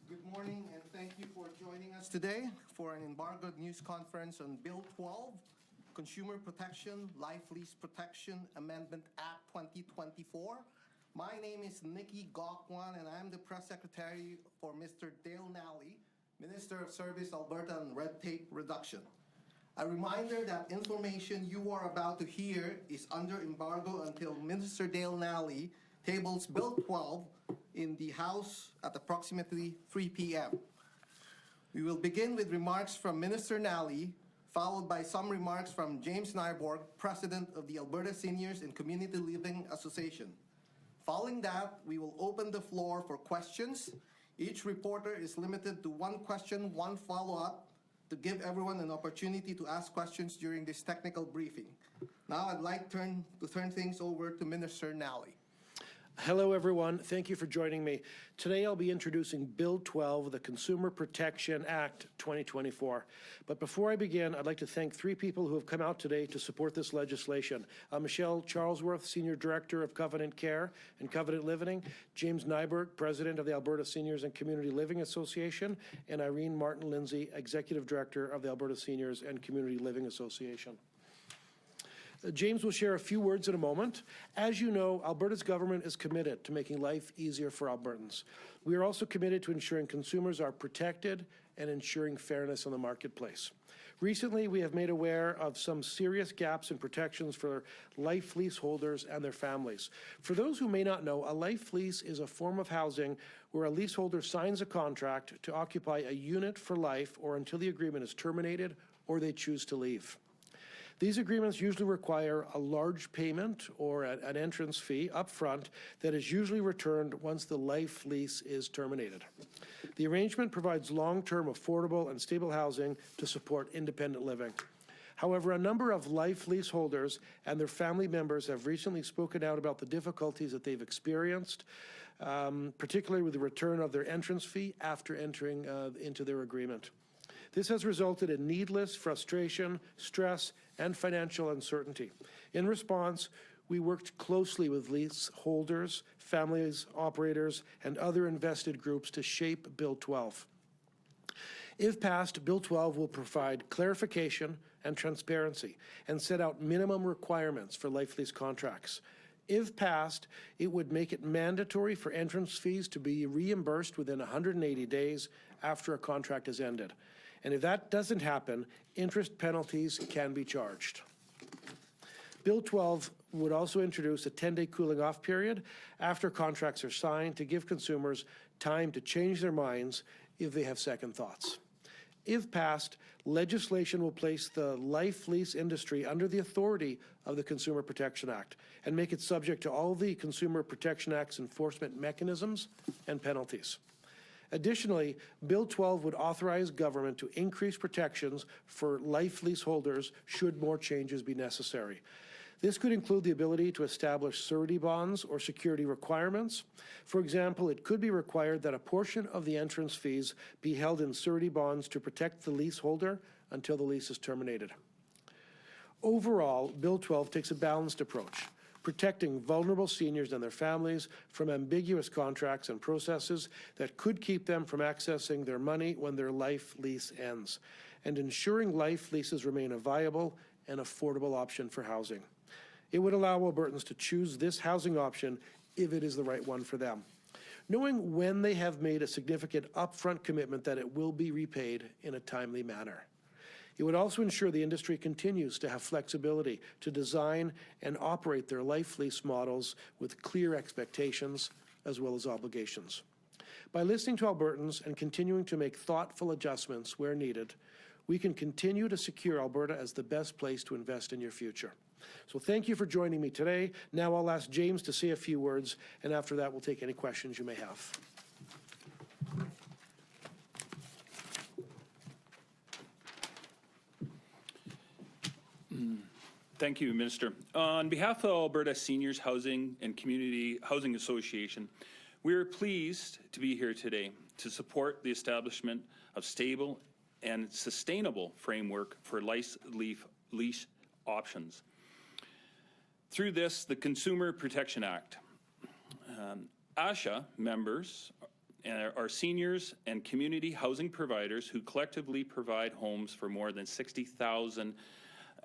Good morning, and thank you for joining us today for an embargoed news conference on Bill 12, Consumer Protection Life Lease Protection Amendment Act 2024. My name is Nikki Gokwan, and I'm the Press Secretary for Mr. Dale Nally, Minister of Service, Alberta, and Red Tape Reduction. A reminder that information you are about to hear is under embargo until Minister Dale Nally tables Bill 12 in the House at approximately 3 p.m. We will begin with remarks from Minister Nally, followed by some remarks from James Nyborg, President of the Alberta Seniors and Community Living Association. Following that, we will open the floor for questions. Each reporter is limited to one question, one follow-up, to give everyone an opportunity to ask questions during this technical briefing. Now I'd like to turn things over to Minister Nally. Hello, everyone. Thank you for joining me. Today, I'll be introducing Bill 12, the Consumer Protection Act 2024. But before I begin, I'd like to thank three people who have come out today to support this legislation. Michelle Charlesworth, Senior Director of Covenant Care and Covenant Living, James Nyborg, President of the Alberta Seniors and Community Living Association, and Irene Martin-Lindsay, Executive Director of the Alberta Seniors and Community Living Association. James will share a few words in a moment. As you know, Alberta's government is committed to making life easier for Albertans. We are also committed to ensuring consumers are protected and ensuring fairness in the marketplace. Recently, we have made aware of some serious gaps in protections for life lease holders and their families. For those who may not know, a life lease is a form of housing where a leaseholder signs a contract to occupy a unit for life or until the agreement is terminated or they choose to leave. These agreements usually require a large payment or an entrance fee up front that is usually returned once the life lease is terminated. The arrangement provides long-term, affordable, and stable housing to support independent living. However, a number of life lease holders and their family members have recently spoken out about the difficulties that they've experienced, particularly with the return of their entrance fee after entering into their agreement. This has resulted in needless frustration, stress, and financial uncertainty. In response, we worked closely with leaseholders, families, operators, and other invested groups to shape Bill 12. If passed, Bill 12 will provide clarification and transparency and set out minimum requirements for life lease contracts. If passed, it would make it mandatory for entrance fees to be reimbursed within 180 days after a contract is ended. And if that doesn't happen, interest penalties can be charged. Bill 12 would also introduce a 10-day cooling off period after contracts are signed to give consumers time to change their minds if they have second thoughts. If passed, legislation will place the life lease industry under the authority of the Consumer Protection Act and make it subject to all the Consumer Protection Act's enforcement mechanisms and penalties. Additionally, Bill 12 would authorize government to increase protections for life lease holders should more changes be necessary. This could include the ability to establish surety bonds or security requirements. For example, it could be required that a portion of the entrance fees be held in surety bonds to protect the leaseholder until the lease is terminated. Overall, Bill 12 takes a balanced approach, protecting vulnerable seniors and their families from ambiguous contracts and processes that could keep them from accessing their money when their life lease ends, and ensuring life leases remain a viable and affordable option for housing. It would allow Albertans to choose this housing option if it is the right one for them, knowing when they have made a significant upfront commitment that it will be repaid in a timely manner. It would also ensure the industry continues to have flexibility to design and operate their life lease models with clear expectations as well as obligations. By listening to Albertans and continuing to make thoughtful adjustments where needed, we can continue to secure Alberta as the best place to invest in your future. So thank you for joining me today. Now I'll ask James to say a few words, and after that we'll take any questions you may have. Thank you, Minister. On behalf of Alberta Seniors Housing and Community Housing Association, we are pleased to be here today to support the establishment of stable and sustainable framework for lease options. Through this, the Consumer Protection Act, ASHA members are seniors and community housing providers who collectively provide homes for more than 60,000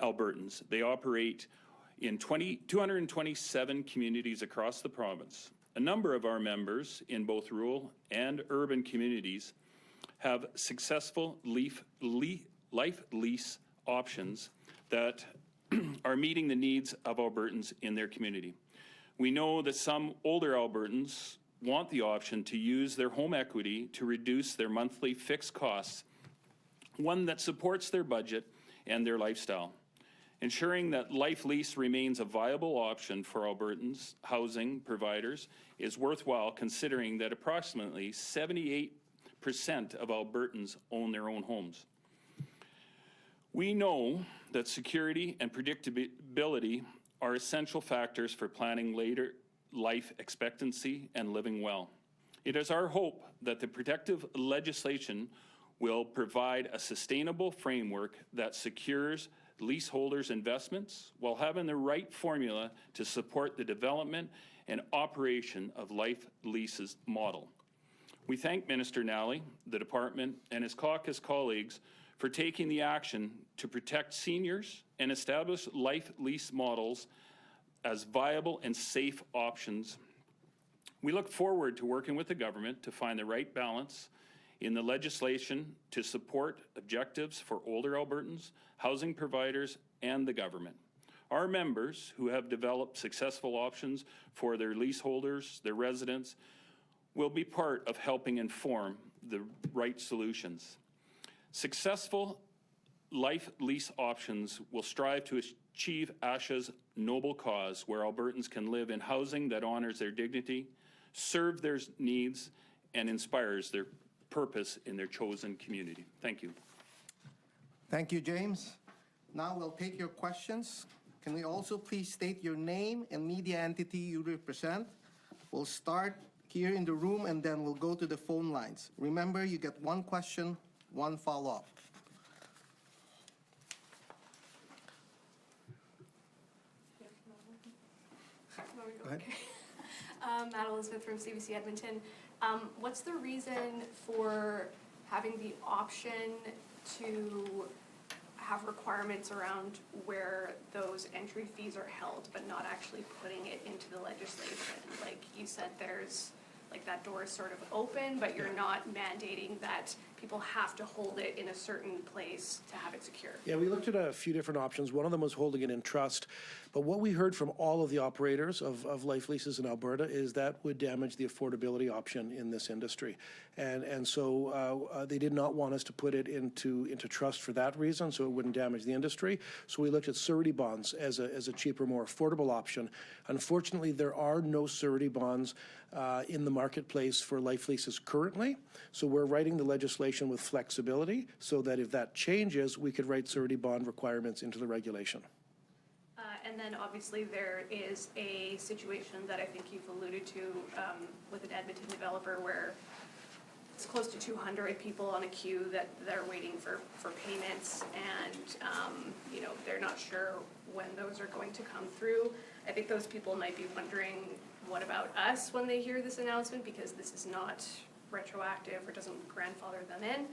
Albertans. They operate in 227 communities across the province. A number of our members in both rural and urban communities have successful life lease options that are meeting the needs of Albertans in their community. We know that some older Albertans want the option to use their home equity to reduce their monthly fixed costs, one that supports their budget and their lifestyle. Ensuring that life lease remains a viable option for Albertans housing providers is worthwhile, considering that approximately 78% of Albertans own their own homes. We know that security and predictability are essential factors for planning later life expectancy and living well. It is our hope that the protective legislation will provide a sustainable framework that secures leaseholders' investments while having the right formula to support the development and operation of life leases model. We thank Minister Nally, the department, and his caucus colleagues for taking the action to protect seniors and establish life lease models as viable and safe options. We look forward to working with the government to find the right balance in the legislation to support objectives for older Albertans, housing providers, and the government. Our members who have developed successful options for their leaseholders, their residents, will be part of helping inform the right solutions. Successful life lease options will strive to achieve ASHA's noble cause, where Albertans can live in housing that honors their dignity, serve their needs, and inspires their purpose in their chosen community. Thank you. Thank you, James. Now we'll take your questions. Can we also please state your name and media entity you represent? We'll start here in the room and then we'll go to the phone lines. Remember, you get one question, one follow-up. Go ahead. Matt Elizabeth from CBC Edmonton. What's the reason for having the option to have requirements around where those entry fees are held, but not actually putting it into the legislation? Like you said, there's, like, that door is sort of open, but you're not mandating that people have to hold it in a certain place to have it secure. Yeah, we looked at a few different options. One of them was holding it in trust. But what we heard from all of the operators of life leases in Alberta is that would damage the affordability option in this industry. And so they did not want us to put it into trust for that reason, so it wouldn't damage the industry. So we looked at surety bonds as a cheaper, more affordable option. Unfortunately, there are no surety bonds in the marketplace for life leases currently. So we're writing the legislation with flexibility so that if that changes, we could write surety bond requirements into the regulation. And then obviously there is a situation that I think you've alluded to with an Edmonton developer where it's close to 200 people on a queue that they're waiting for payments, and you know, they're not sure when those are going to come through. I think those people might be wondering, what about us when they hear this announcement, because this is not retroactive or doesn't grandfather them in.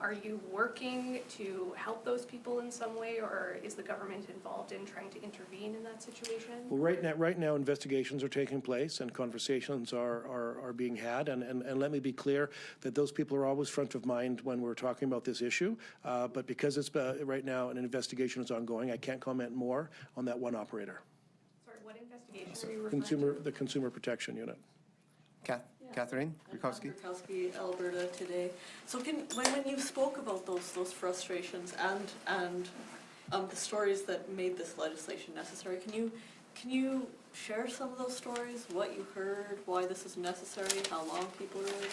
Are you working to help those people in some way, or is the government involved in trying to intervene in that situation? Well, right now investigations are taking place and conversations are being had, and let me be clear that those people are always front of mind when we're talking about this issue, but because it's right now an investigation is ongoing, I can't comment more on that one operator. Sorry, what investigation are you referring to? The Consumer Protection Unit. Catherine Rukowski. Rukowski, Alberta today. So when you spoke about those frustrations and the stories that made this legislation necessary, can you share some of those stories? What you heard, why this is necessary, how long people are waiting?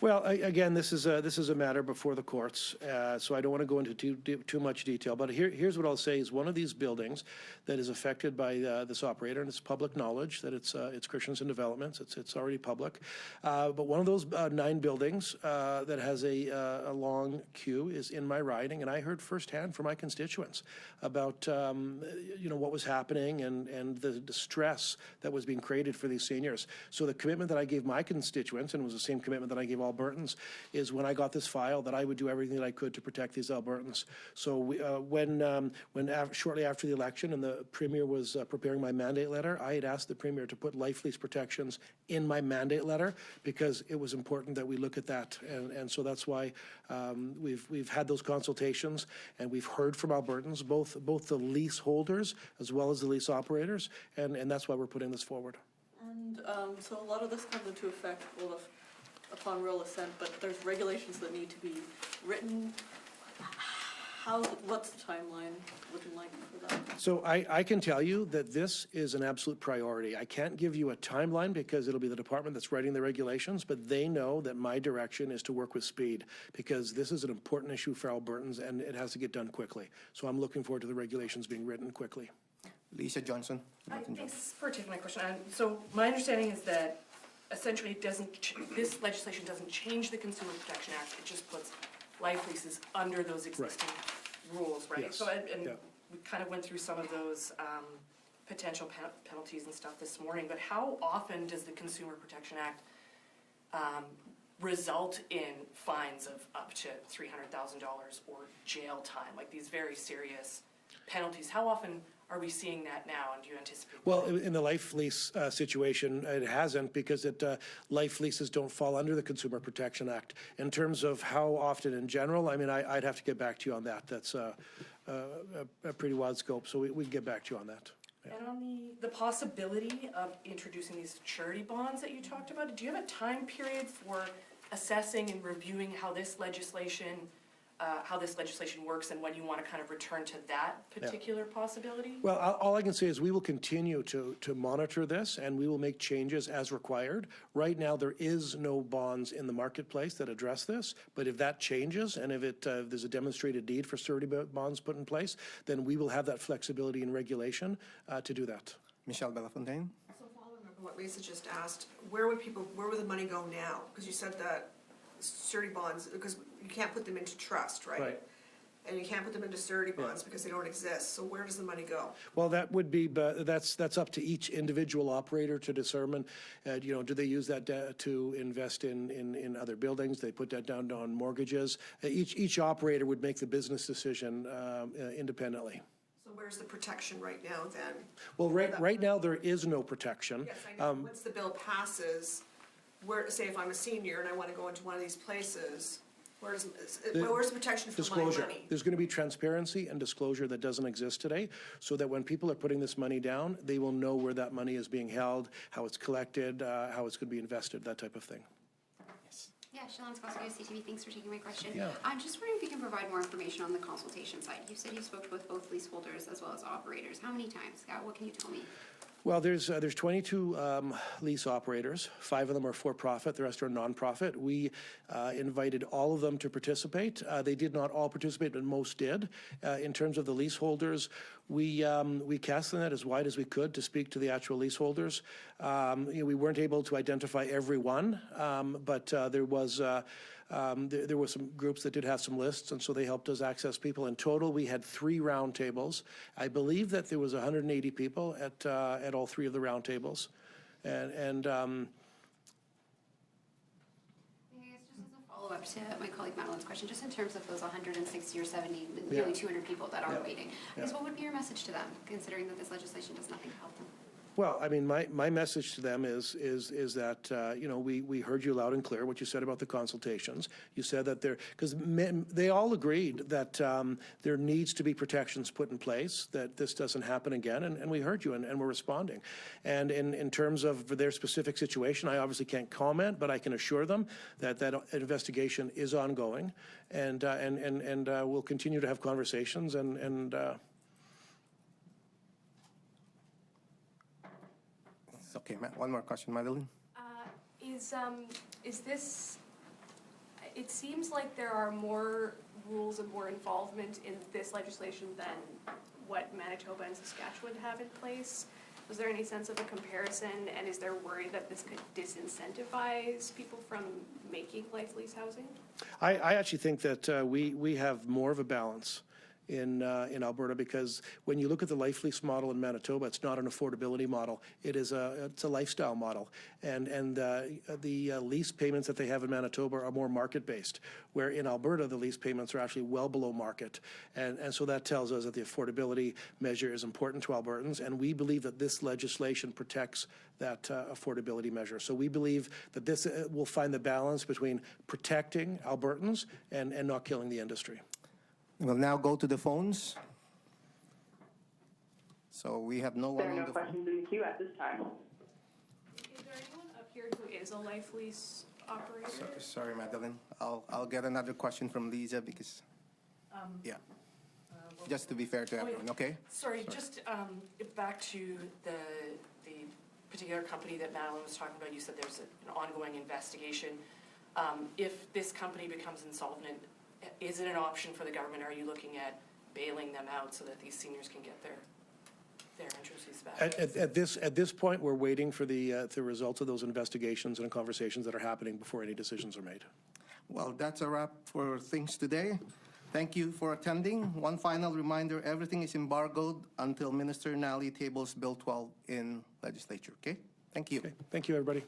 Well, again, this is a matter before the courts, so I don't want to go into too much detail. But here's what I'll say is one of these buildings that is affected by this operator, and it's public knowledge that it's Christensen Developments. It's already public. But one of those 9 buildings that has a long queue is in my riding, and I heard firsthand from my constituents about what was happening and the stress that was being created for these seniors. So the commitment that I gave my constituents, and it was the same commitment that I gave Albertans, is when I got this file that I would do everything that I could to protect these Albertans. So shortly after the election and the Premier was preparing my mandate letter, I had asked the Premier to put life lease protections in my mandate letter because it was important that we look at that. And so that's why we've had those consultations, and we've heard from Albertans, both the leaseholders as well as the lease operators, and that's why we're putting this forward. And so a lot of this comes into effect upon royal assent, but there's regulations that need to be written. What's the timeline looking like for that? So I can tell you that this is an absolute priority. I can't give you a timeline because it'll be the department that's writing the regulations, but they know that my direction is to work with speed because this is an important issue for Albertans and it has to get done quickly. So I'm looking forward to the regulations being written quickly. Lisa Johnson. Thanks for taking my question. So my understanding is that essentially this legislation doesn't change the Consumer Protection Act, it just puts life leases under those existing rules, right? Yes. So, and Yeah. we kind of went through some of those potential penalties and stuff this morning, but how often does the Consumer Protection Act result in fines of up to $300,000 or jail time, like these very serious penalties? How often are we seeing that now, and do you anticipate? Well, in the life lease situation, it hasn't because life leases don't fall under the Consumer Protection Act. In terms of how often in general, I mean, I'd have to get back to you on that. That's a pretty wide scope, so we can get back to you on that. Yeah. And on the possibility of introducing these surety bonds that you talked about, do you have a time period for assessing and reviewing how this legislation works and when you want to kind of return to that particular possibility? Well, all I can say is we will continue to monitor this and we will make changes as required. Right now, there is no bonds in the marketplace that address this, but if that changes and if there's a demonstrated need for surety bonds put in place, then we will have that flexibility in regulation to do that. Michelle Belafontaine. So following up on what Lisa just asked, where would the money go now? Because you said that surety bonds, because you can't put them into trust, right? Right. And you can't put them into surety bonds because they don't exist. So where does the money go? Well, that would be, but that's up to each individual operator to determine, do they use that to invest in other buildings? They put that down on mortgages. Each operator would make the business decision independently. So where's the protection right now then? Well, right now, there is no protection. Yes, I know. Once the bill passes, say if I'm a senior and I want to go into one of these places, where's the protection for my money? There's going to be transparency and disclosure that doesn't exist today, so that when people are putting this money down, they will know where that money is being held, how it's collected, how it's going to be invested, that type of thing. Yeah, Shalon Skoski, CTV, thanks for taking my question. Yeah. I'm just wondering if you can provide more information on the consultation side. You said you spoke with both leaseholders as well as operators. How many times? Scott, what can you tell me? Well, there's 22 lease operators. 5 of them are for-profit, the rest are non-profit. We invited all of them to participate. They did not all participate, but most did. In terms of the leaseholders, we cast the net as wide as we could to speak to the actual leaseholders. We weren't able to identify everyone, but there were some groups that did have some lists, and so they helped us access people. In total, we had 3 roundtables. I believe that there was 180 people at all 3 of the roundtables, and Follow-up to my colleague Madeline's question, just in terms of those 160 or 70, nearly 200 people that are waiting. I guess what would be your message to them, considering that this legislation does nothing to help them? Well, I mean, my message to them is that, we heard you loud and clear, what you said about the consultations. You said that because they all agreed that there needs to be protections put in place, that this doesn't happen again, and we heard you, and we're responding. And in terms of their specific situation, I obviously can't comment, but I can assure them that investigation is ongoing, and we'll continue to have conversations, and Okay, one more question, Madeline. Is this it seems like there are more rules and more involvement in this legislation than what Manitoba and Saskatchewan have in place. Was there any sense of a comparison, and is there worry that this could disincentivize people from making life lease housing? I actually think that we have more of a balance in Alberta, because when you look at the life lease model in Manitoba, it's not an affordability model. It's a lifestyle model, and the lease payments that they have in Manitoba are more market-based, where in Alberta the lease payments are actually well below market, and so that tells us that the affordability measure is important to Albertans, and we believe that this legislation protects that affordability measure. So we believe that this will find the balance between protecting Albertans and not killing the industry. We'll now go to the phones. So we have no one There are on no the phone. questions in queue at this time. Is there anyone up here who is a life lease operator? Sorry, Madeline. I'll get another question from Lisa because, yeah, just to be fair to everyone, okay? Sorry, just back to the particular company that Madeline was talking about. You said there's an ongoing investigation. If this company becomes insolvent, is it an option for the government? Are you looking at bailing them out so that these seniors can get their interests back? At this point, we're waiting for the results of those investigations and conversations that are happening before any decisions are made. Well, that's a wrap for things today. Thank you for attending. One final reminder, everything is embargoed until Minister Nally tables Bill 12 in legislature, okay? Thank you. Okay. Thank you, everybody.